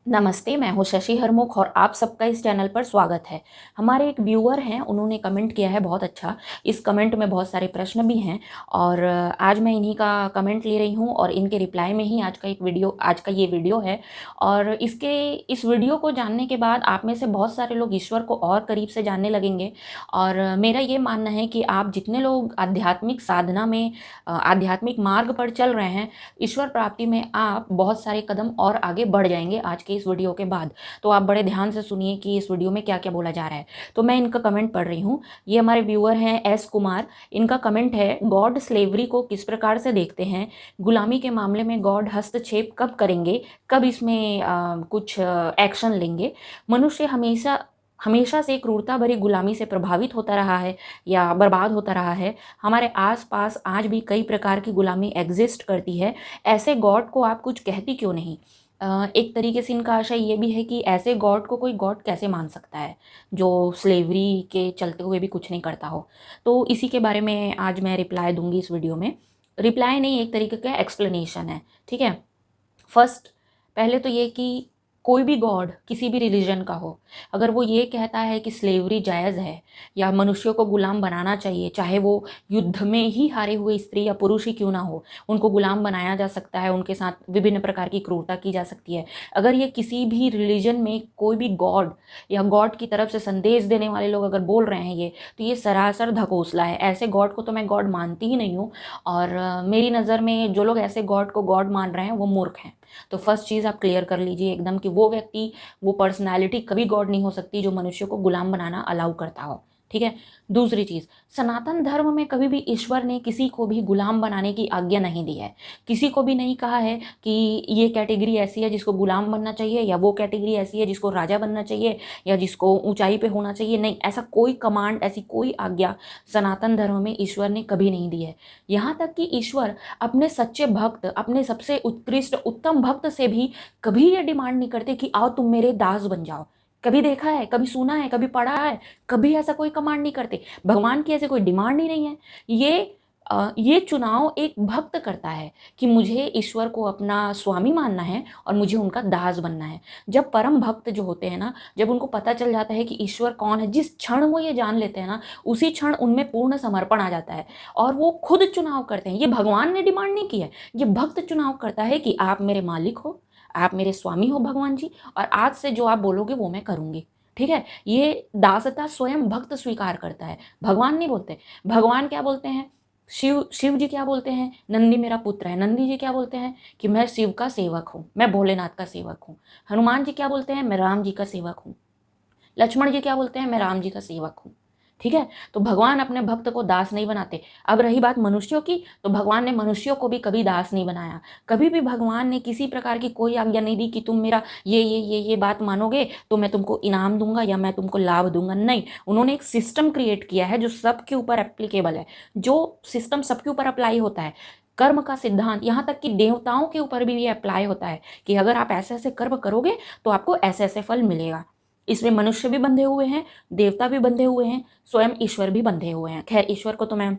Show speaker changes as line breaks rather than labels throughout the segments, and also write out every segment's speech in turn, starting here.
नमस्ते, मैं हूँ शशि हरमुख और आप सबका इस चैनल पर स्वागत है। हमारे एक व्यूअर हैं, उन्होंने कमेंट किया है बहुत अच्छा। इस कमेंट में बहुत सारे प्रश्न भी हैं और आज मैं इन्हीं का कमेंट ले रही हूँ और इनके रिप्लाई में ही आज का ये वीडियो है। और इस वीडियो को जानने के बाद आप में से बहुत सारे लोग ईश्वर को और करीब से जानने लगेंगे। और मेरा ये मानना है कि आप जितने लोग आध्यात्मिक साधना में आध्यात्मिक मार्ग पर चल रहे हैं, ईश्वर प्राप्ति में आप बहुत सारे कदम और आगे बढ़ जाएंगे आज के इस वीडियो के बाद। तो आप बड़े ध्यान से सुनिए कि इस वीडियो में क्या क्या बोला जा रहा है। तो मैं इनका कमेंट पढ़ रही हूँ। ये हमारे व्यूअर हैं एस कुमार। इनका कमेंट है, गॉड स्लेवरी को किस प्रकार से देखते हैं? गुलामी के मामले में गॉड हस्तक्षेप कब करेंगे? कब इसमें कुछ एक्शन लेंगे? मनुष्य हमेशा हमेशा से क्रूरता भरी गुलामी से प्रभावित होता रहा है या बर्बाद होता रहा है? हमारे आसपास आज भी कई प्रकार की गुलामी एग्जिस्ट करती है। ऐसे गॉड को आप कुछ कहती क्यों नहीं? एक तरीके से इनका आशय ये भी है कि ऐसे गॉड को कोई गॉड कैसे मान सकता है जो स्लेवरी के चलते हुए भी कुछ नहीं करता हो। तो इसी के बारे में आज मैं रिप्लाई दूंगी इस वीडियो में। रिप्लाई नहीं, एक तरीके का एक्सप्लेनेशन है, ठीक है। फर्स्ट, पहले तो ये कि कोई भी गॉड किसी भी रिलीजन का हो, अगर वो ये कहता है कि स्लेवरी जायज़ है या मनुष्यों को गुलाम बनाना चाहिए, चाहे वो युद्ध में ही हारे हुए स्त्री या पुरुष ही क्यों ना हो, उनको गुलाम बनाया जा सकता है, उनके साथ विभिन्न प्रकार की क्रूरता की जा सकती है। अगर ये किसी भी रिलीजन में कोई भी गॉड या गॉड की तरफ से संदेश देने वाले लोग अगर बोल रहे हैं ये, तो ये सरासर ढकोसला है। ऐसे गॉड को तो मैं गॉड मानती ही नहीं हूँ। और मेरी नज़र में जो लोग ऐसे गॉड को गॉड मान रहे हैं वो मूर्ख हैं। तो फर्स्ट चीज़ आप क्लियर कर लीजिए एकदम कि वो व्यक्ति, वो पर्सनैलिटी कभी गॉड नहीं हो सकती जो मनुष्य को गुलाम बनाना अलाउ करता हो, ठीक है। दूसरी चीज़, सनातन धर्म में कभी भी ईश्वर ने किसी को भी गुलाम बनाने की आज्ञा नहीं दी है। किसी को भी नहीं कहा है कि ये कैटेगरी ऐसी है जिसको गुलाम बनना चाहिए या वो कैटेगरी ऐसी है जिसको राजा बनना चाहिए या जिसको ऊंचाई पे होना चाहिए। नहीं, ऐसा कोई कमांड, ऐसी कोई आज्ञा सनातन धर्म में ईश्वर ने कभी नहीं दी है। यहाँ तक कि ईश्वर अपने सच्चे भक्त, अपने सबसे उत्कृष्ट उत्तम भक्त से भी कभी ये डिमांड नहीं करते कि आओ तुम मेरे दास बन जाओ। कभी देखा है, कभी सुना है, कभी पढ़ा है? कभी ऐसा कोई कमांड नहीं करते। भगवान की ऐसे कोई डिमांड ही नहीं है। ये चुनाव एक भक्त करता है कि मुझे ईश्वर को अपना स्वामी मानना है और मुझे उनका दास बनना है। जब परम भक्त जो होते हैं ना, जब उनको पता चल जाता है कि ईश्वर कौन है, जिस क्षण वो ये जान लेते हैं ना, उसी क्षण उनमें पूर्ण समर्पण आ जाता है और वो खुद चुनाव करते हैं। ये भगवान ने डिमांड नहीं की है, ये भक्त चुनाव करता है कि आप मेरे मालिक हो, आप मेरे स्वामी हो भगवान जी, और आज से जो आप बोलोगे वो मैं करूंगी, ठीक है। ये दासता स्वयं भक्त स्वीकार करता है, भगवान नहीं बोलते। भगवान क्या बोलते हैं? शिव जी क्या बोलते हैं? नंदी मेरा पुत्र है। नंदी जी क्या बोलते हैं? कि मैं शिव का सेवक हूँ, मैं भोलेनाथ का सेवक हूँ। हनुमान जी क्या बोलते हैं? मैं राम जी का सेवक हूँ। लक्ष्मण जी क्या बोलते हैं? मैं राम जी का सेवक हूँ, ठीक है। तो भगवान अपने भक्त को दास नहीं बनाते। अब रही बात मनुष्यों की, तो भगवान ने मनुष्यों को भी कभी दास नहीं बनाया। कभी भी भगवान ने किसी प्रकार की कोई आज्ञा नहीं दी कि तुम मेरा ये बात मानोगे तो मैं तुमको इनाम दूंगा या मैं तुमको लाभ दूंगा। नहीं, उन्होंने एक सिस्टम क्रिएट किया है जो सबके ऊपर एप्लीकेबल है, जो सिस्टम सबके ऊपर अप्लाई होता है। कर्म का सिद्धांत यहाँ तक कि देवताओं के ऊपर भी ये अप्लाई होता है कि अगर आप ऐसे ऐसे कर्म करोगे तो आपको ऐसे ऐसे फल मिलेगा। इसमें मनुष्य भी बंधे हुए हैं, देवता भी बंधे हुए हैं, स्वयं ईश्वर भी बंधे हुए हैं। खैर, ईश्वर को तो मैं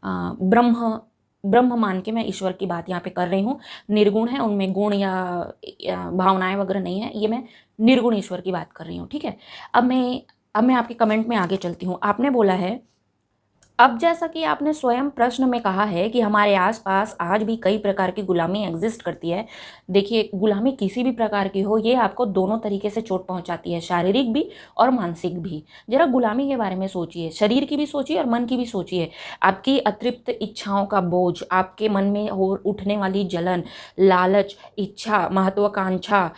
ब्रह्म ब्रह्म मान के मैं ईश्वर की बात यहाँ पे कर रही हूँ। निर्गुण है, उनमें गुण या भावनाएं वगैरह नहीं है, ये मैं निर्गुण ईश्वर की बात कर रही हूँ, ठीक है। अब मैं आपके कमेंट में आगे चलती हूँ। आपने बोला है, अब जैसा कि आपने स्वयं प्रश्न में कहा है कि हमारे आसपास आज भी कई प्रकार की गुलामी एग्जिस्ट करती है। देखिए, गुलामी किसी भी प्रकार की हो, ये आपको दोनों तरीके से चोट पहुंचाती है, शारीरिक भी और मानसिक भी। जरा गुलामी के बारे में सोचिए, शरीर की भी सोचिए और मन की भी सोचिए। आपकी अतृप्त इच्छाओं का बोझ, आपके मन में हो उठने वाली जलन, लालच, इच्छा, महत्वाकांक्षा,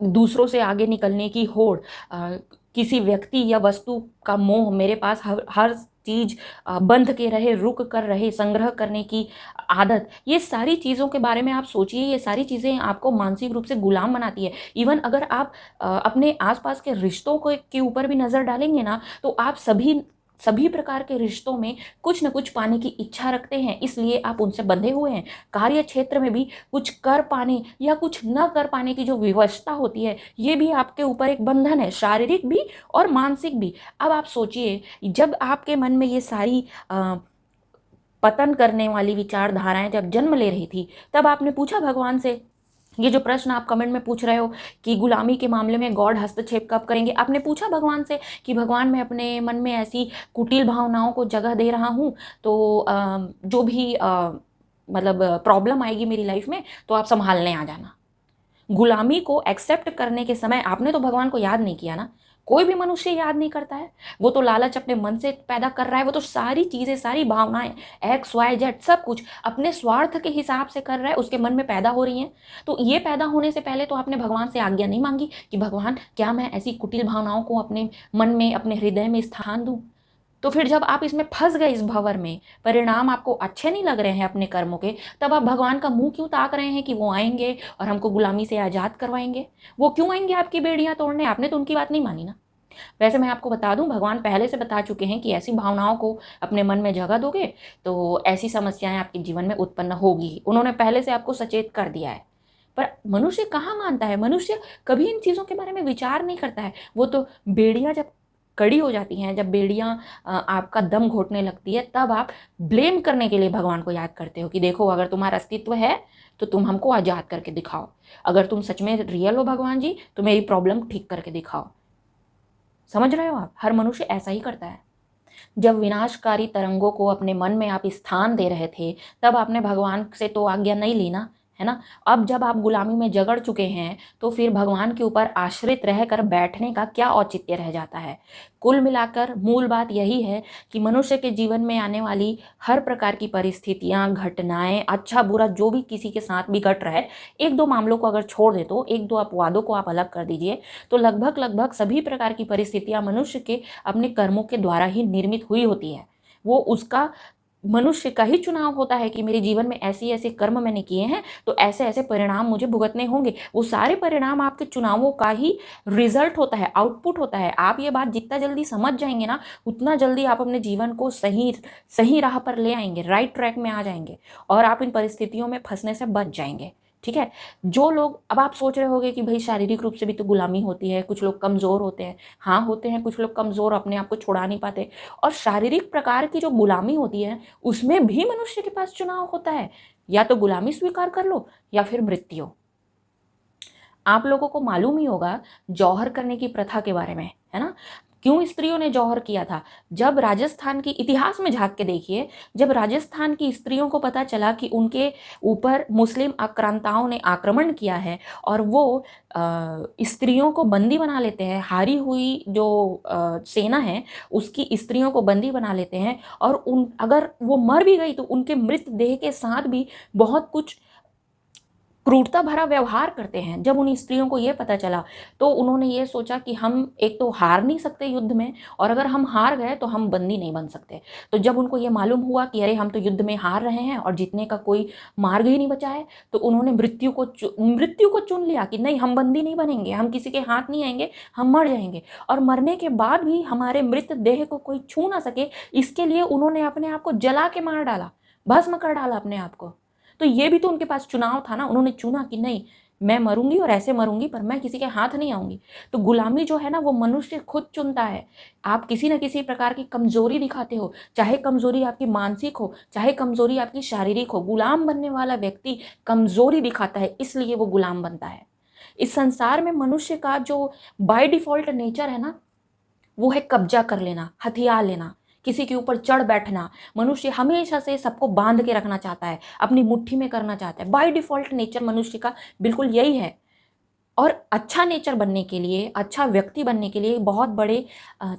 दूसरों से आगे निकलने की होड़, किसी व्यक्ति या वस्तु का मोह, मेरे पास हर चीज बंध के रहे, रुक कर रहे, संग्रह करने की आदत, ये सारी चीज़ों के बारे में आप सोचिए। ये सारी चीज़ें आपको मानसिक रूप से गुलाम बनाती है। इवन अगर आप अपने आसपास के रिश्तों के ऊपर भी नज़र डालेंगे ना, तो आप सभी सभी प्रकार के रिश्तों में कुछ न कुछ पाने की इच्छा रखते हैं, इसलिए आप उनसे बंधे हुए हैं। कार्य क्षेत्र में भी कुछ कर पाने या कुछ न कर पाने की जो विवशता होती है, ये भी आपके ऊपर एक बंधन है, शारीरिक भी और मानसिक भी। अब आप सोचिए, जब आपके मन में ये सारी पतन करने वाली विचारधाराएं जब जन्म ले रही थी, तब आपने पूछा भगवान से ये जो प्रश्न आप कमेंट में पूछ रहे हो कि गुलामी के मामले में गॉड हस्तक्षेप कब करेंगे, आपने पूछा भगवान से कि भगवान मैं अपने मन में ऐसी कुटिल भावनाओं को जगह दे रहा हूँ, तो जो भी मतलब प्रॉब्लम आएगी मेरी लाइफ में तो आप संभालने आ जाना। गुलामी को एक्सेप्ट करने के समय आपने तो भगवान को याद नहीं किया ना। कोई भी मनुष्य याद नहीं करता है। वो तो लालच अपने मन से पैदा कर रहा है, वो तो सारी चीजें, सारी भावनाएं, एक्स वाई जेड सब कुछ अपने स्वार्थ के हिसाब से कर रहा है, उसके मन में पैदा हो रही हैं। तो ये पैदा होने से पहले तो आपने भगवान से आज्ञा नहीं मांगी कि भगवान क्या मैं ऐसी कुटिल भावनाओं को अपने मन में, अपने हृदय में स्थान दूं। तो फिर जब आप इसमें फंस गए, इस भंवर में, परिणाम आपको अच्छे नहीं लग रहे हैं अपने कर्मों के, तब आप भगवान का मुंह क्यों ताक रहे हैं कि वो आएंगे और हमको गुलामी से आजाद करवाएंगे? वो क्यों आएंगे आपकी बेड़ियां तोड़ने? आपने तो उनकी बात नहीं मानी ना। वैसे मैं आपको बता दूं, भगवान पहले से बता चुके हैं कि ऐसी भावनाओं को अपने मन में जगह दोगे तो ऐसी समस्याएं आपके जीवन में उत्पन्न होगी। उन्होंने पहले से आपको सचेत कर दिया है। पर मनुष्य कहाँ मानता है? मनुष्य कभी इन चीज़ों के बारे में विचार नहीं करता है। वो तो बेड़ियां जब कड़ी हो जाती हैं, जब बेड़ियां आपका दम घोटने लगती है, तब आप ब्लेम करने के लिए भगवान को याद करते हो कि देखो अगर तुम्हारा अस्तित्व है तो तुम हमको आजाद करके दिखाओ। अगर तुम सच में रियल हो भगवान जी तो मेरी प्रॉब्लम ठीक करके दिखाओ। समझ रहे हो आप? हर मनुष्य ऐसा ही करता है। जब विनाशकारी तरंगों को अपने मन में आप स्थान दे रहे थे, तब आपने भगवान से तो आज्ञा नहीं ली ना, है ना? अब जब आप गुलामी में जकड़ चुके हैं तो फिर भगवान के ऊपर आश्रित रहकर बैठने का क्या औचित्य रह जाता है? कुल मिलाकर मूल बात यही है कि मनुष्य के जीवन में आने वाली हर प्रकार की परिस्थितियां, घटनाएं, अच्छा बुरा जो भी किसी के साथ भी घट रहा है, एक दो मामलों को अगर छोड़ दे, तो एक दो अपवादों को आप अलग कर दीजिए, तो लगभग लगभग सभी प्रकार की परिस्थितियां मनुष्य के अपने कर्मों के द्वारा ही निर्मित हुई होती है। वो उसका, मनुष्य का ही चुनाव होता है कि मेरे जीवन में ऐसे ऐसे कर्म मैंने किए हैं तो ऐसे ऐसे परिणाम मुझे भुगतने होंगे। वो सारे परिणाम आपके चुनावों का ही रिजल्ट होता है, आउटपुट होता है। आप ये बात जितना जल्दी समझ जाएंगे ना, उतना जल्दी आप अपने जीवन को सही सही राह पर ले आएंगे, राइट ट्रैक में आ जाएंगे और आप इन परिस्थितियों में फंसने से बच जाएंगे। ठीक है? जो लोग, अब आप सोच रहे होंगे कि भाई शारीरिक रूप से भी तो गुलामी होती है, कुछ लोग कमज़ोर होते हैं। हाँ होते हैं, कुछ लोग कमज़ोर, अपने आप को छुड़ा नहीं पाते। और शारीरिक प्रकार की जो गुलामी होती है उसमें भी मनुष्य के पास चुनाव होता है, या तो गुलामी स्वीकार कर लो या फिर मृत्यु। आप लोगों को मालूम ही होगा जौहर करने की प्रथा के बारे में, है ना? क्यों स्त्रियों ने जौहर किया था? जब राजस्थान की इतिहास में झांक के देखिए, जब राजस्थान की स्त्रियों को पता चला कि उनके ऊपर मुस्लिम आक्रांताओं ने आक्रमण किया है और वो स्त्रियों को बंदी बना लेते हैं, हारी हुई जो सेना है उसकी स्त्रियों को बंदी बना लेते हैं, और उन, अगर वो मर भी गई तो उनके मृत देह के साथ भी बहुत कुछ क्रूरता भरा व्यवहार करते हैं। जब उन स्त्रियों को ये पता चला तो उन्होंने ये सोचा कि हम एक तो हार नहीं सकते युद्ध में, और अगर हम हार गए तो हम बंदी नहीं बन सकते। तो जब उनको ये मालूम हुआ कि अरे हम तो युद्ध में हार रहे हैं और जीतने का कोई मार्ग ही नहीं बचा है, तो उन्होंने मृत्यु को चुन लिया कि नहीं, हम बंदी नहीं बनेंगे, हम किसी के हाथ नहीं आएंगे, हम मर जाएंगे, और मरने के बाद भी हमारे मृत देह को कोई छू ना सके, इसके लिए उन्होंने अपने आप को जला के मार डाला, भस्म कर डाला अपने आप को। तो ये भी तो उनके पास चुनाव था ना। उन्होंने चुना कि नहीं, मैं मरूंगी और ऐसे मरूंगी, पर मैं किसी के हाथ नहीं आऊंगी। तो गुलामी जो है ना, वो मनुष्य खुद चुनता है। आप किसी न किसी प्रकार की कमजोरी दिखाते हो, चाहे कमजोरी आपकी मानसिक हो, चाहे कमजोरी आपकी शारीरिक हो। गुलाम बनने वाला व्यक्ति कमजोरी दिखाता है, इसलिए वो गुलाम बनता है। इस संसार में मनुष्य का जो बाय डिफॉल्ट नेचर है ना, वो है कब्जा कर लेना, हथियार लेना, किसी के ऊपर चढ़ बैठना। मनुष्य हमेशा से सबको बांध के रखना चाहता है, अपनी मुट्ठी में करना चाहता है। बाय डिफॉल्ट नेचर मनुष्य का बिल्कुल यही है। और अच्छा नेचर बनने के लिए, अच्छा व्यक्ति बनने के लिए बहुत बड़े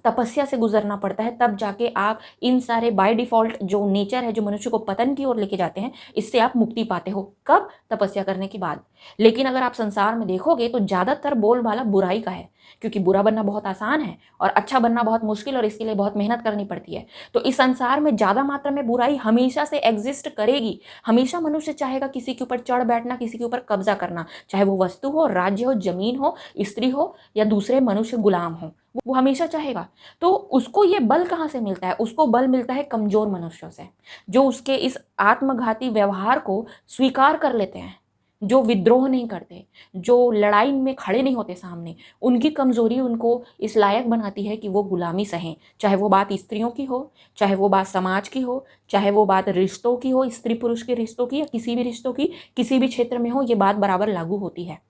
तपस्या से गुजरना पड़ता है, तब जाके आप इन सारे बाय डिफॉल्ट जो नेचर है, जो मनुष्य को पतन की ओर लेके जाते हैं, इससे आप मुक्ति पाते हो। कब? तपस्या करने के बाद। लेकिन अगर आप संसार में देखोगे तो ज़्यादातर बोलबाला बुराई का है, क्योंकि बुरा बनना बहुत आसान है और अच्छा बनना बहुत मुश्किल, और इसके लिए बहुत मेहनत करनी पड़ती है। तो इस संसार में ज़्यादा मात्रा में बुराई हमेशा से एग्जिस्ट करेगी। हमेशा मनुष्य चाहेगा किसी के ऊपर चढ़ बैठना, किसी के ऊपर कब्जा करना, चाहे वो वस्तु हो, राज्य हो, जमीन हो, स्त्री हो, या दूसरे मनुष्य गुलाम हो, वो हमेशा चाहेगा। तो उसको ये बल कहाँ से मिलता है? उसको बल मिलता है कमजोर मनुष्यों से, जो उसके इस आत्मघाती व्यवहार को स्वीकार कर लेते हैं। जो विद्रोह नहीं करते, जो लड़ाई में खड़े नहीं होते सामने, उनकी कमज़ोरी उनको इस लायक बनाती है कि वो गुलामी सहें। चाहे वो बात स्त्रियों की हो, चाहे वो बात समाज की हो, चाहे वो बात रिश्तों की हो, स्त्री पुरुष के रिश्तों की या किसी भी रिश्तों की, किसी भी क्षेत्र में हो, ये बात बराबर लागू होती है।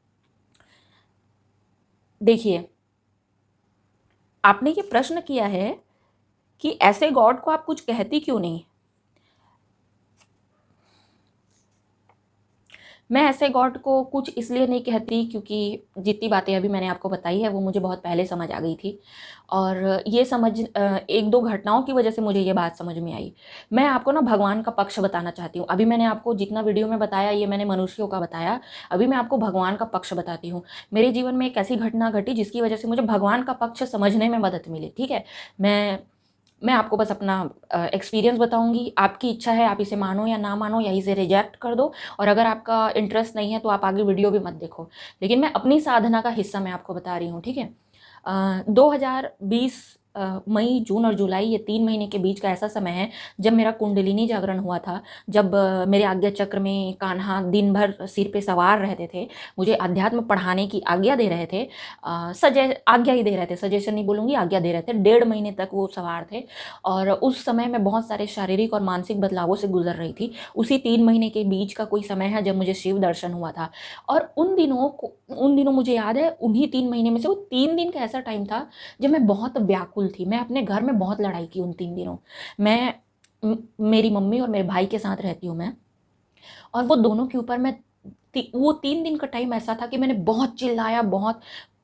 देखिए, आपने ये प्रश्न किया है कि ऐसे गॉड को आप कुछ कहती क्यों नहीं? मैं ऐसे गॉड को कुछ इसलिए नहीं कहती क्योंकि जितनी बातें अभी मैंने आपको बताई है वो मुझे बहुत पहले समझ आ गई थी, और ये समझ 1-2 घटनाओं की वजह से मुझे ये बात समझ में आई। मैं आपको ना भगवान का पक्ष बताना चाहती हूँ। अभी मैंने आपको जितना वीडियो में बताया ये मैंने मनुष्यों का बताया, अभी मैं आपको भगवान का पक्ष बताती हूँ। मेरे जीवन में एक ऐसी घटना घटी जिसकी वजह से मुझे भगवान का पक्ष समझने में मदद मिली, ठीक है? मैं आपको बस अपना एक्सपीरियंस बताऊँगी, आपकी इच्छा है आप इसे मानो या ना मानो या इसे रिजेक्ट कर दो, और अगर आपका इंटरेस्ट नहीं है तो आप आगे वीडियो भी मत देखो। लेकिन मैं अपनी साधना का हिस्सा मैं आपको बता रही हूँ, ठीक है? 2020 मई, जून और जुलाई, ये 3 महीने के बीच का ऐसा समय है जब मेरा कुंडलिनी जागरण हुआ था, जब मेरे आज्ञा चक्र में कान्हा दिन भर सिर पे सवार रहते थे, मुझे अध्यात्म पढ़ाने की आज्ञा दे रहे थे, आज्ञा ही दे रहे थे, सजेशन नहीं बोलूँगी, आज्ञा दे रहे थे। 1.5 महीने तक वो सवार थे, और उस समय मैं बहुत सारे शारीरिक और मानसिक बदलावों से गुजर रही थी। उसी 3 महीने के बीच का कोई समय है जब मुझे शिव दर्शन हुआ था, और उन दिनों मुझे याद है, उन्हीं 3 महीने में से वो 3 दिन का ऐसा टाइम था जब मैं बहुत व्याकुल थी। मैं अपने घर में बहुत लड़ाई की उन 3 दिनों। मैं मेरी मम्मी और मेरे भाई के साथ रहती हूँ मैं, और वो दोनों के ऊपर मैं वो 3 दिन का टाइम ऐसा था कि मैंने बहुत चिल्लाया, बहुत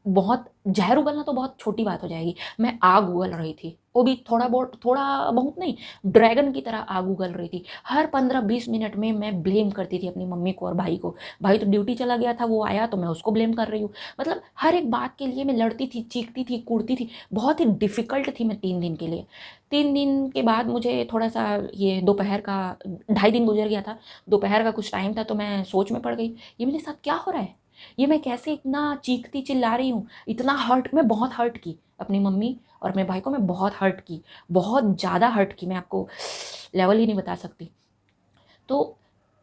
बहुत ज़हर उगलना तो बहुत छोटी बात हो जाएगी। मैं आग उगल रही थी, वो भी थोड़ा बहुत नहीं, ड्रैगन की तरह आग उगल रही थी। हर 15-20 मिनट में मैं ब्लेम करती थी अपनी मम्मी को और भाई को। भाई तो ड्यूटी चला गया था, वो आया तो मैं उसको ब्लेम कर रही हूँ। मतलब हर एक बात के लिए मैं लड़ती थी, चीखती थी, कूदती थी। बहुत ही डिफ़िकल्ट थी मैं 3 दिन के लिए। 3 दिन के बाद मुझे थोड़ा-सा ये दोपहर का 2.5 दिन गुज़र गया था। दोपहर का कुछ टाइम था तो मैं सोच में पड़ गई, ये मेरे साथ क्या हो रहा है? ये मैं कैसे इतना चीखती चिल्ला रही हूँ? इतना हर्ट, मैं बहुत हर्ट की। अपनी मम्मी और मेरे भाई को मैं बहुत हर्ट की, बहुत ज़्यादा हर्ट की, मैं आपको लेवल ही नहीं बता सकती। तो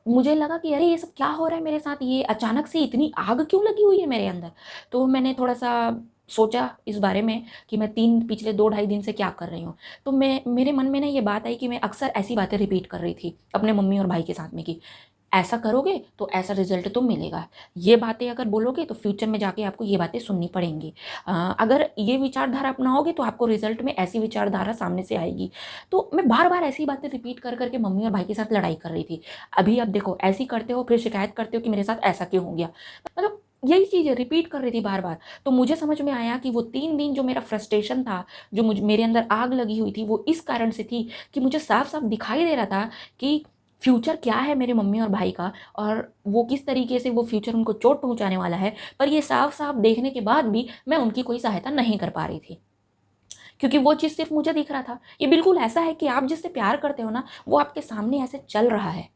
मुझे लगा कि अरे ये सब क्या हो रहा है मेरे साथ? ये अचानक से इतनी आग क्यों लगी हुई है मेरे अंदर? तो मैंने थोड़ा-सा सोचा इस बारे में कि मैं पिछले 2 ढाई दिन से क्या कर रही हूँ। तो मेरे मन में ना ये बात आई कि मैं अक्सर ऐसी बातें रिपीट कर रही थी अपने मम्मी और भाई के साथ में कि ऐसा करोगे तो ऐसा रिजल्ट तो मिलेगा। ये बातें अगर बोलोगे तो फ्यूचर में जाके आपको ये बातें सुननी पड़ेंगी। अगर ये विचारधारा अपनाओगे तो आपको रिजल्ट में ऐसी विचारधारा सामने से आएगी। तो मैं बार-बार ऐसी बातें रिपीट कर के मम्मी और भाई के साथ लड़ाई कर रही थी। अभी अब देखो, ऐसी करते हो फिर शिकायत करते हो कि मेरे साथ ऐसा क्यों हो गया? मतलब यही चीज़ें रिपीट कर रही थी बार-बार। तो मुझे समझ में आया कि वो 3 दिन जो मेरा फ्रस्ट्रेशन था, जो मेरे अंदर आग लगी हुई थी, वो इस कारण से थी कि मुझे साफ-साफ दिखाई दे रहा था कि फ्यूचर क्या है मेरे मम्मी और भाई का, और वो किस तरीके से वो फ्यूचर उनको चोट पहुँचाने वाला है। पर ये साफ-साफ देखने के बाद भी मैं उनकी कोई सहायता नहीं कर पा रही थी, क्योंकि वो चीज़ सिर्फ़ मुझे दिख रहा था। ये बिल्कुल ऐसा है कि आप जिससे प्यार करते हो ना, वो आपके सामने ऐसे चल रहा है,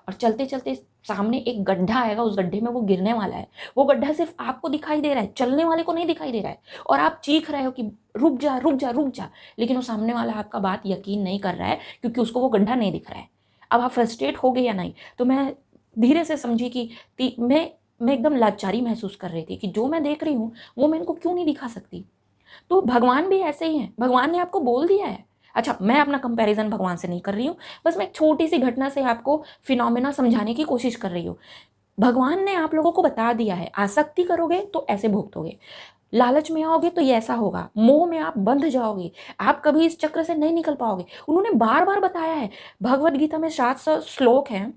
और चलते-चलते सामने एक गड्ढा आएगा, उस गड्ढे में वो गिरने वाला है। वो गड्ढा सिर्फ़ आपको दिखाई दे रहा है, चलने वाले को नहीं दिखाई दे रहा है, और आप चीख रहे हो कि रुक जा, रुक जा, रुक जा। लेकिन वो सामने वाला आपका बात यकीन नहीं कर रहा है, क्योंकि उसको वो गड्ढा नहीं दिख रहा है। अब आप फ्रस्ट्रेट हो गए या नहीं? तो मैं धीरे से समझी कि मैं एकदम लाचारी महसूस कर रही थी कि जो मैं देख रही हूँ, वो मैं इनको क्यों नहीं दिखा सकती? तो भगवान भी ऐसे ही हैं, भगवान ने आपको बोल दिया है। अच्छा, मैं अपना कंपैरिज़न भगवान से नहीं कर रही हूँ, बस मैं एक छोटी-सी घटना से आपको फिनोमेना समझाने की कोशिश कर रही हूँ। भगवान ने आप लोगों को बता दिया है, आसक्ति करोगे तो ऐसे भुगतोगे, लालच में आओगे तो ये ऐसा होगा, मोह में आप बंध जाओगे, आप कभी इस चक्र से नहीं निकल पाओगे। उन्होंने बार-बार बताया है, भगवद गीता में 700 श्लोक हैं,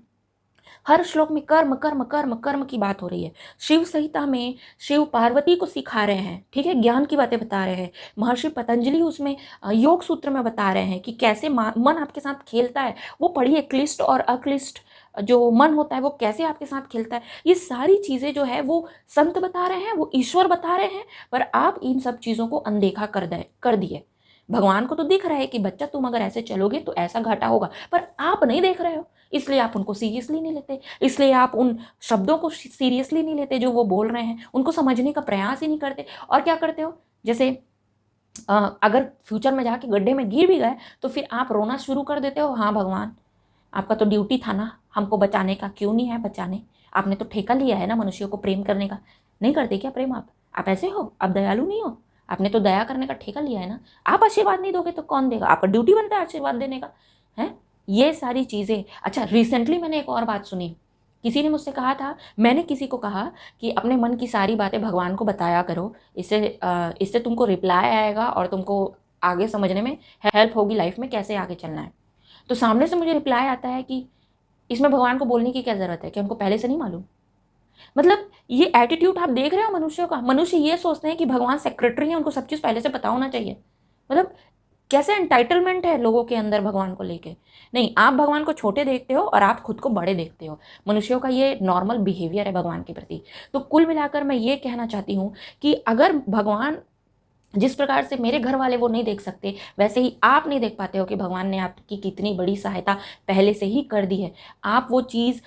हर श्लोक में कर्म कर्म कर्म कर्म की बात हो रही है। शिव संहिता में शिव पार्वती को सिखा रहे हैं, ठीक है, ज्ञान की बातें बता रहे हैं। महर्षि पतंजलि उसमें योग सूत्र में बता रहे हैं कि कैसे मन आपके साथ खेलता है। वो पढ़िए, क्लिष्ट और अक्लिष्ट जो मन होता है वो कैसे आपके साथ खेलता है। ये सारी चीज़ें जो है वो संत बता रहे हैं, वो ईश्वर बता रहे हैं, पर आप इन सब चीज़ों को अनदेखा कर दिए। भगवान को तो दिख रहा है कि बच्चा तुम अगर ऐसे चलोगे तो ऐसा घाटा होगा, पर आप नहीं देख रहे हो, इसलिए आप उनको सीरियसली नहीं लेते, इसलिए आप उन शब्दों को सीरियसली नहीं लेते जो वो बोल रहे हैं, उनको समझने का प्रयास ही नहीं करते। और क्या करते हो, जैसे अगर फ्यूचर में जाके गड्ढे में गिर भी गए तो फिर आप रोना शुरू कर देते हो, हाँ भगवान, आपका तो ड्यूटी था ना हमको बचाने का, क्यों नहीं है बचाने? आपने तो ठेका लिया है ना मनुष्यों को प्रेम करने का। नहीं करते क्या प्रेम आप ऐसे हो, आप दयालु नहीं हो? आपने तो दया करने का ठेका लिया है ना। आप आशीर्वाद नहीं दोगे तो कौन देगा? आपका ड्यूटी बनता है आशीर्वाद देने का, है? ये सारी चीज़ें। अच्छा, रिसेंटली मैंने एक और बात सुनी। किसी ने मुझसे कहा था, मैंने किसी को कहा कि अपने मन की सारी बातें भगवान को बताया करो, इससे तुमको रिप्लाई आएगा और तुमको आगे समझने में हेल्प होगी लाइफ में कैसे आगे चलना है। तो सामने से मुझे रिप्लाई आता है कि इसमें भगवान को बोलने की क्या ज़रूरत है, कि उनको पहले से नहीं मालूम? मतलब ये एटीट्यूड आप देख रहे हो मनुष्यों का। मनुष्य ये सोचते हैं कि भगवान सेक्रेटरी हैं, उनको सब चीज़ पहले से पता होना चाहिए। मतलब कैसे एंटाइटलमेंट है लोगों के अंदर भगवान को लेके। नहीं, आप भगवान को छोटे देखते हो और आप खुद को बड़े देखते हो। मनुष्यों का ये नॉर्मल बिहेवियर है भगवान के प्रति। तो कुल मिलाकर मैं ये कहना चाहती हूँ कि अगर भगवान जिस प्रकार से मेरे घर वाले वो नहीं देख सकते, वैसे ही आप नहीं देख पाते हो कि भगवान ने आपकी कितनी बड़ी सहायता पहले से ही कर दी है। आप वो चीज़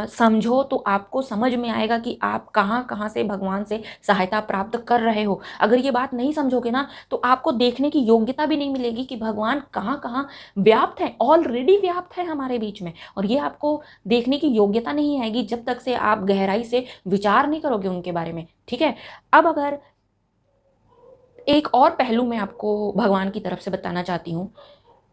समझो तो आपको समझ में आएगा कि आप कहाँ कहाँ से भगवान से सहायता प्राप्त कर रहे हो। अगर ये बात नहीं समझोगे ना तो आपको देखने की योग्यता भी नहीं मिलेगी कि भगवान कहाँ कहाँ व्याप्त है, ऑलरेडी व्याप्त है हमारे बीच में। और ये आपको देखने की योग्यता नहीं आएगी जब तक से आप गहराई से विचार नहीं करोगे उनके बारे में। ठीक है। अब अगर एक और पहलू मैं आपको भगवान की तरफ से बताना चाहती हूँ।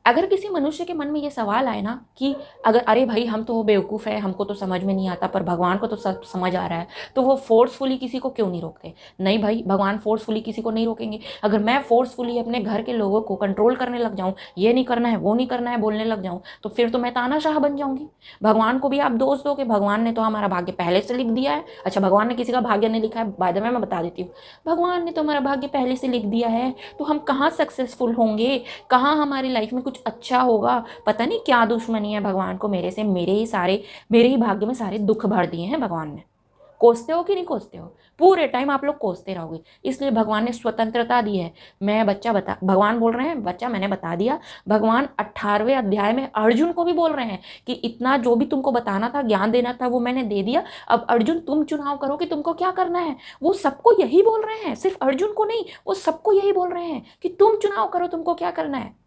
अगर किसी मनुष्य के मन में ये सवाल आए ना कि अगर अरे भाई हम तो बेवकूफ़ है, हमको तो समझ में नहीं आता पर भगवान को तो सब समझ आ रहा है, तो वो फोर्सफुली किसी को क्यों नहीं रोकते? नहीं भाई, भगवान फोर्सफुली किसी को नहीं रोकेंगे। अगर मैं फोर्सफुली अपने घर के लोगों को कंट्रोल करने लग जाऊँ, ये नहीं करना है वो नहीं करना है बोलने लग जाऊँ, तो फिर तो मैं तानाशाह बन जाऊँगी। भगवान को भी आप दोष दो कि भगवान ने तो हमारा भाग्य पहले से लिख दिया है। अच्छा, भगवान ने किसी का भाग्य नहीं लिखा है? बाय द वे मैं बता देती हूँ, भगवान ने तो हमारा भाग्य पहले से लिख दिया है, तो हम कहाँ सक्सेसफुल होंगे, कहाँ हमारी लाइफ में कुछ अच्छा होगा? पता नहीं क्या दुश्मनी है भगवान को मेरे से। मेरे ही भाग्य में सारे दुख भर दिए हैं भगवान ने। कोसते हो कि नहीं कोसते हो? पूरे टाइम आप लोग कोसते रहोगे। इसलिए भगवान ने स्वतंत्रता दी है। भगवान बोल रहे हैं, बच्चा मैंने बता दिया। भगवान 18वें अध्याय में अर्जुन को भी बोल रहे हैं कि इतना जो भी तुमको बताना था, ज्ञान देना था, वो मैंने दे दिया। अब अर्जुन तुम चुनाव करो कि तुमको क्या करना है। वो सबको यही बोल रहे हैं, सिर्फ अर्जुन को नहीं, वो सबको यही बोल रहे हैं कि तुम चुनाव करो तुमको क्या करना है।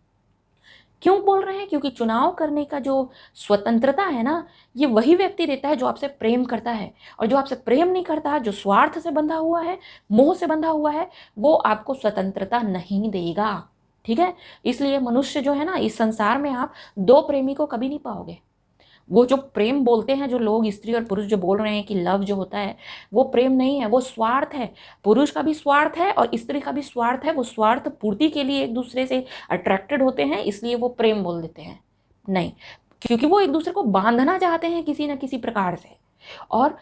क्यों बोल रहे हैं? क्योंकि चुनाव करने का जो स्वतंत्रता है ना, ये वही व्यक्ति देता है जो आपसे प्रेम करता है। और जो आपसे प्रेम नहीं करता, जो स्वार्थ से बंधा हुआ है, मोह से बंधा हुआ है, वो आपको स्वतंत्रता नहीं देगा। ठीक है। इसलिए मनुष्य जो है ना, इस संसार में आप दो प्रेमी को कभी नहीं पाओगे। वो जो प्रेम बोलते हैं जो लोग, स्त्री और पुरुष जो बोल रहे हैं कि लव जो होता है, वो प्रेम नहीं है, वो स्वार्थ है। पुरुष का भी स्वार्थ है और स्त्री का भी स्वार्थ है। वो स्वार्थ पूर्ति के लिए एक दूसरे से अट्रैक्टेड होते हैं, इसलिए वो प्रेम बोल देते हैं। नहीं, क्योंकि वो एक दूसरे को बांधना चाहते हैं किसी न किसी प्रकार से। और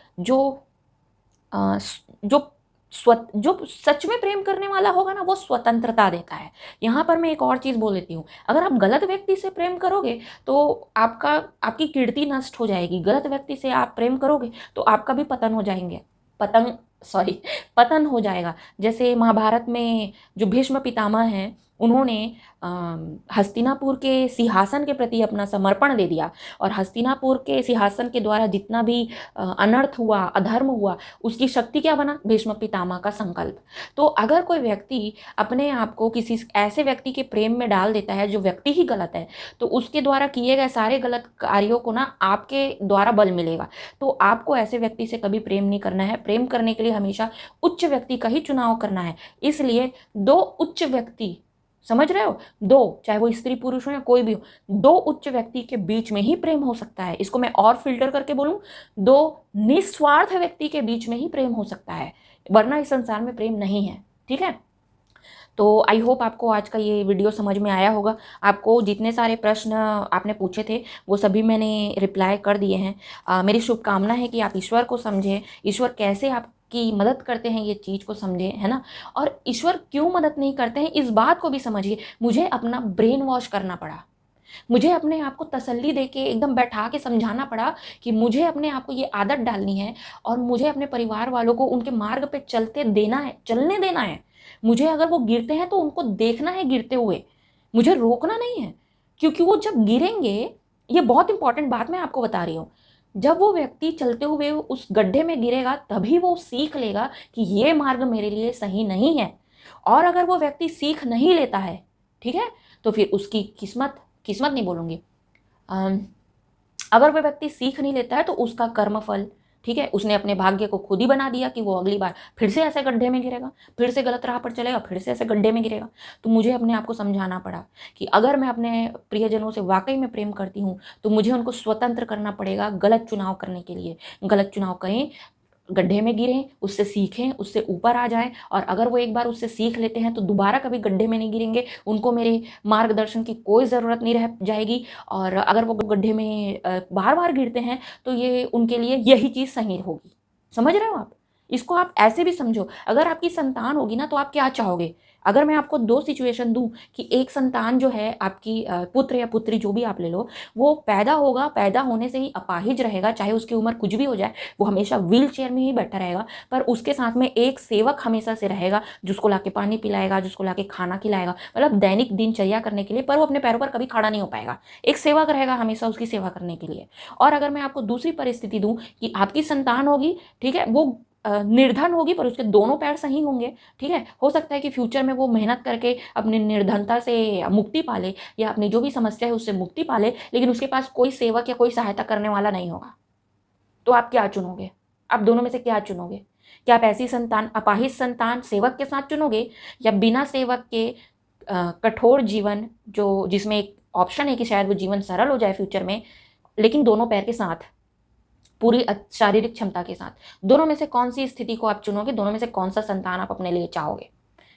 अ, जो जो सच में प्रेम करने वाला होगा ना, वो स्वतंत्रता देता है। यहाँ पर मैं एक और चीज़ बोल देती हूँ। अगर आप गलत व्यक्ति से प्रेम करोगे तो आपकी कीर्ति नष्ट हो जाएगी। गलत व्यक्ति से आप प्रेम करोगे तो आपका भी पतन हो जाएंगे। पतंग सॉरी पतन हो जाएगा। जैसे महाभारत में जो भीष्म पितामह हैं, उन्होंने हस्तिनापुर के सिंहासन के प्रति अपना समर्पण दे दिया। और हस्तिनापुर के सिंहासन के द्वारा जितना भी अनर्थ हुआ, अधर्म हुआ, उसकी शक्ति क्या बना? भीष्म पितामह का संकल्प। तो अगर कोई व्यक्ति अपने आप को किसी ऐसे व्यक्ति के प्रेम में डाल देता है जो व्यक्ति ही गलत है, तो उसके द्वारा किए गए सारे गलत कार्यों को ना आपके द्वारा बल मिलेगा। तो आपको ऐसे व्यक्ति से कभी प्रेम नहीं करना है। प्रेम करने के लिए हमेशा उच्च व्यक्ति का ही चुनाव करना है। इसलिए दो उच्च व्यक्ति, समझ रहे हो, दो, चाहे वो स्त्री पुरुष हो या कोई भी हो, दो उच्च व्यक्ति के बीच में ही प्रेम हो सकता है। इसको मैं और फिल्टर करके बोलूं, दो निस्वार्थ व्यक्ति के बीच में ही प्रेम हो सकता है, वरना इस संसार में प्रेम नहीं है। ठीक है। तो आई होप आपको आज का ये वीडियो समझ में आया होगा। आपको जितने सारे प्रश्न आपने पूछे थे वो सभी मैंने रिप्लाई कर दिए हैं। मेरी शुभकामना है कि आप ईश्वर को समझें, ईश्वर कैसे आपकी मदद करते हैं ये चीज़ को समझें, है ना। और ईश्वर क्यों मदद नहीं करते हैं इस बात को भी समझिए। मुझे अपना ब्रेन वॉश करना पड़ा, मुझे अपने आप को तसल्ली देके एकदम बैठा के समझाना पड़ा कि मुझे अपने आप को ये आदत डालनी है और मुझे अपने परिवार वालों को उनके मार्ग पे चलने देना है। मुझे अगर वो गिरते हैं तो उनको देखना है गिरते हुए, मुझे रोकना नहीं है। क्योंकि वो जब गिरेंगे, ये बहुत इंपॉर्टेंट बात मैं आपको बता रही हूँ, जब वो व्यक्ति चलते हुए उस गड्ढे में गिरेगा तभी वो सीख लेगा कि ये मार्ग मेरे लिए सही नहीं है। और अगर वो व्यक्ति सीख नहीं लेता है, ठीक है, तो फिर उसकी किस्मत नहीं बोलूँगी, अगर वह व्यक्ति सीख नहीं लेता है तो उसका कर्मफल ठीक है, उसने अपने भाग्य को खुद ही बना दिया कि वो अगली बार फिर से ऐसे गड्ढे में गिरेगा, फिर से गलत राह पर चलेगा, फिर से ऐसे गड्ढे में गिरेगा। तो मुझे अपने आप को समझाना पड़ा कि अगर मैं अपने प्रियजनों से वाकई में प्रेम करती हूँ तो मुझे उनको स्वतंत्र करना पड़ेगा गलत चुनाव करने के लिए। गलत चुनाव करें, गड्ढे में गिरें, उससे सीखें, उससे ऊपर आ जाएं, और अगर वो एक बार उससे सीख लेते हैं तो दोबारा कभी गड्ढे में नहीं गिरेंगे, उनको मेरे मार्गदर्शन की कोई ज़रूरत नहीं रह जाएगी। और अगर वो गड्ढे में बार बार गिरते हैं तो ये उनके लिए यही चीज़ सही होगी। समझ रहे हो आप? इसको आप ऐसे भी समझो, अगर आपकी संतान होगी ना तो आप क्या चाहोगे? अगर मैं आपको दो सिचुएशन दूं कि एक संतान जो है आपकी पुत्र या पुत्री जो भी आप ले लो, वो पैदा होगा, पैदा होने से ही अपाहिज रहेगा, चाहे उसकी उम्र कुछ भी हो जाए, वो हमेशा व्हील चेयर में ही बैठा रहेगा, पर उसके साथ में एक सेवक हमेशा से रहेगा जिसको लाके पानी पिलाएगा, जिसको लाके खाना खिलाएगा, मतलब दैनिक दिनचर्या करने के लिए, पर वो अपने पैरों पर कभी खड़ा नहीं हो पाएगा। एक सेवक रहेगा हमेशा उसकी सेवा करने के लिए। और अगर मैं आपको दूसरी परिस्थिति दूं कि आपकी संतान होगी, ठीक है, वो निर्धन होगी पर उसके दोनों पैर सही होंगे, ठीक है, हो सकता है कि फ्यूचर में वो मेहनत करके अपनी निर्धनता से मुक्ति पाले या अपनी जो भी समस्या है उससे मुक्ति पाले, लेकिन उसके पास कोई सेवक या कोई सहायता करने वाला नहीं होगा। तो आप क्या चुनोगे? आप दोनों में से क्या चुनोगे? क्या आप ऐसी संतान, अपाहिज संतान सेवक के साथ चुनोगे, या बिना सेवक के कठोर जीवन जो जिसमें एक ऑप्शन है कि शायद वो जीवन सरल हो जाए फ्यूचर में, लेकिन दोनों पैर के साथ, पूरी शारीरिक क्षमता के साथ, दोनों में से कौन सी स्थिति को आप चुनोगे? दोनों में से कौन सा संतान आप अपने लिए चाहोगे?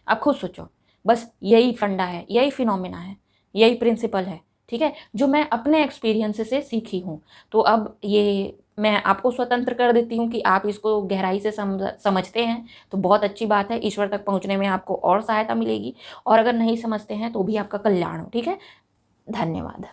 आप खुद सोचो। बस यही फंडा है, यही फिनोमिना है, यही प्रिंसिपल है, ठीक है, जो मैं अपने एक्सपीरियंस से सीखी हूँ। तो अब ये मैं आपको स्वतंत्र कर देती हूँ कि आप इसको गहराई से समझते हैं तो बहुत अच्छी बात है, ईश्वर तक पहुँचने में आपको और सहायता मिलेगी, और अगर नहीं समझते हैं तो भी आपका कल्याण हो, ठीक है। धन्यवाद।